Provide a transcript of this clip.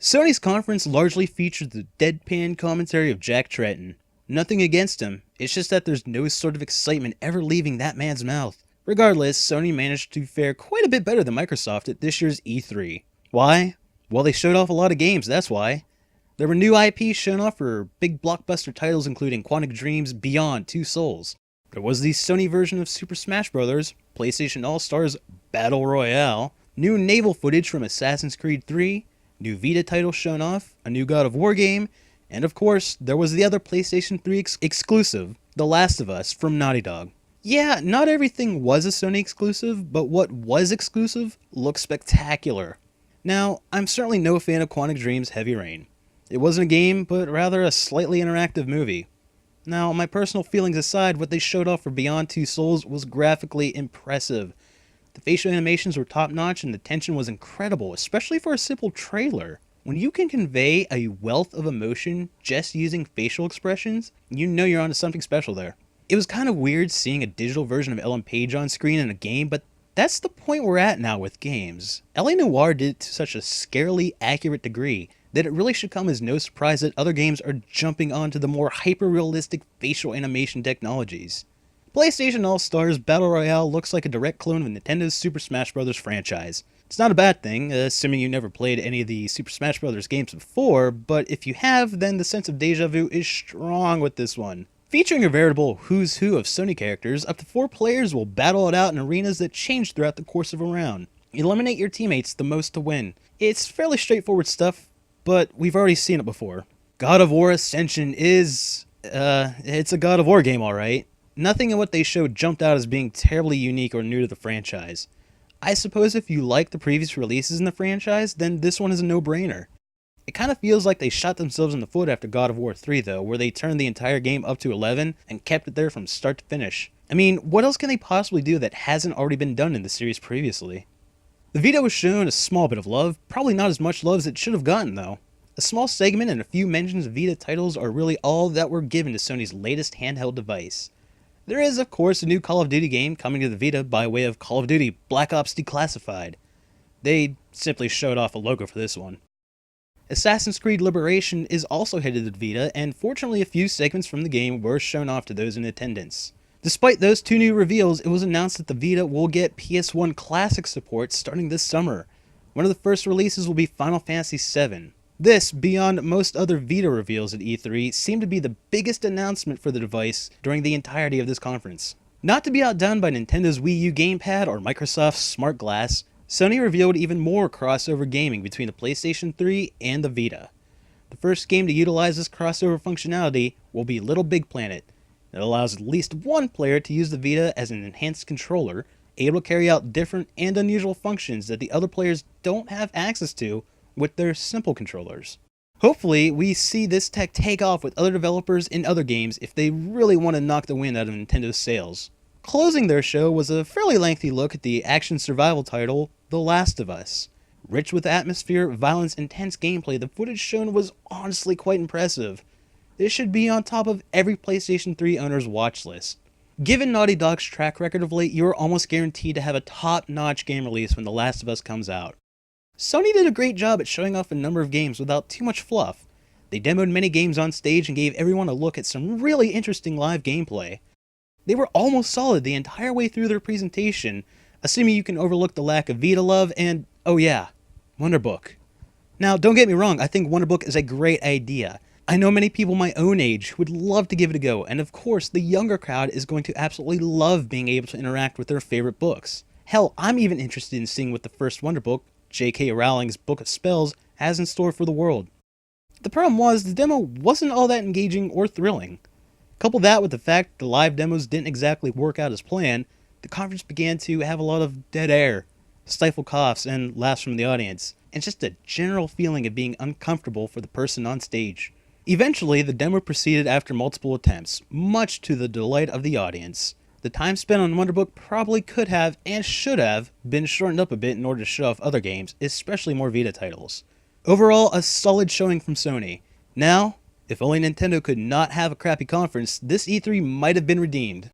Sony's conference largely featured the deadpan commentary of Jack Tretton. Nothing against him, it's just that there's no sort of excitement ever leaving that man's mouth. Regardless, Sony managed to fare quite a bit better than Microsoft at this year's E3. Why? Well, they showed off a lot of games, that's why. There were new IPs shown off for big blockbuster titles including Quantic Dream's Beyond Two Souls. There was the Sony version of Super Smash Bros., PlayStation All-Stars Battle Royale, new naval footage from Assassin's Creed 3, new Vita titles shown off, a new God of War game, and of course, there was the other PlayStation 3 exclusive, The Last of Us from Naughty Dog. Yeah, not everything was a Sony exclusive, but what was exclusive looked spectacular. Now, I'm certainly no fan of Quantic Dream's Heavy Rain. It wasn't a game, but rather a slightly interactive movie. Now, my personal feelings aside, what they showed off for Beyond Two Souls was graphically impressive. The facial animations were top-notch and the tension was incredible, especially for a simple trailer. When you can convey a wealth of emotion just using facial expressions, you know you're onto something special there. It was kind of weird seeing a digital version of Ellen Page on screen in a game, but that's the point we're at now with games. L.A. Noire did it to such a scarily accurate degree that it really should come as no surprise that other games are jumping onto the more hyper-realistic facial animation technologies. PlayStation All-Stars Battle Royale looks like a direct clone of Nintendo's Super Smash Bros. Franchise. It's not a bad thing, assuming you never played any of the Super Smash Bros. Games before, but if you have, then the sense of deja vu is strong with this one. Featuring a veritable who's who of Sony characters, up to 4 players will battle it out in arenas that change throughout the course of a round. Eliminate your teammates the most to win. It's fairly straightforward stuff, but we've already seen it before. God of War Ascension is... it's a God of War game, alright. Nothing in what they showed jumped out as being terribly unique or new to the franchise. I suppose if you like the previous releases in the franchise, then this one is a no-brainer. It kind of feels like they shot themselves in the foot after God of War 3 though, where they turned the entire game up to 11 and kept it there from start to finish. I mean, what else can they possibly do that hasn't already been done in the series previously? The Vita was shown a small bit of love, probably not as much love as it should have gotten though. A small segment and a few mentions of Vita titles are really all that were given to Sony's latest handheld device. There is, of course, a new Call of Duty game coming to the Vita by way of Call of Duty Black Ops Declassified. They simply showed off a logo for this one. Assassin's Creed Liberation is also headed to the Vita, and fortunately a few segments from the game were shown off to those in attendance. Despite those 2 new reveals, it was announced that the Vita will get PS1 Classic support starting this summer. One of the first releases will be Final Fantasy VII. This, beyond most other Vita reveals at E3, seemed to be the biggest announcement for the device during the entirety of this conference. Not to be outdone by Nintendo's Wii U gamepad or Microsoft's Smart Glass, Sony revealed even more crossover gaming between the PlayStation 3 and the Vita. The first game to utilize this crossover functionality will be Little Big Planet. It allows at least one player to use the Vita as an enhanced controller, able to carry out different and unusual functions that the other players don't have access to with their simple controllers. Hopefully, we see this tech take off with other developers in other games if they really want to knock the wind out of Nintendo's sails. Closing their show was a fairly lengthy look at the action survival title, The Last of Us. Rich with atmosphere, violence, intense gameplay, the footage shown was honestly quite impressive. This should be on top of every PlayStation 3 owner's watch list. Given Naughty Dog's track record of late, you are almost guaranteed to have a top-notch game release when The Last of Us comes out. Sony did a great job at showing off a number of games without too much fluff. They demoed many games on stage and gave everyone a look at some really interesting live gameplay. They were almost solid the entire way through their presentation, assuming you can overlook the lack of Vita love and, oh yeah, Wonderbook. Now, don't get me wrong, I think Wonderbook is a great idea. I know many people my own age would love to give it a go, and of course, the younger crowd is going to absolutely love being able to interact with their favorite books. Hell, I'm even interested in seeing what the first Wonderbook, J.K. Rowling's Book of Spells, has in store for the world. The problem was, the demo wasn't all that engaging or thrilling. Couple that with the fact the live demos didn't exactly work out as planned, the conference began to have a lot of dead air, stifled coughs, and laughs from the audience, and just a general feeling of being uncomfortable for the person on stage. Eventually, the demo proceeded after multiple attempts, much to the delight of the audience. The time spent on Wonderbook probably could have, and should have, been shortened up a bit in order to show off other games, especially more Vita titles. Overall, a solid showing from Sony. Now, if only Nintendo could not have a crappy conference, this E3 might have been redeemed.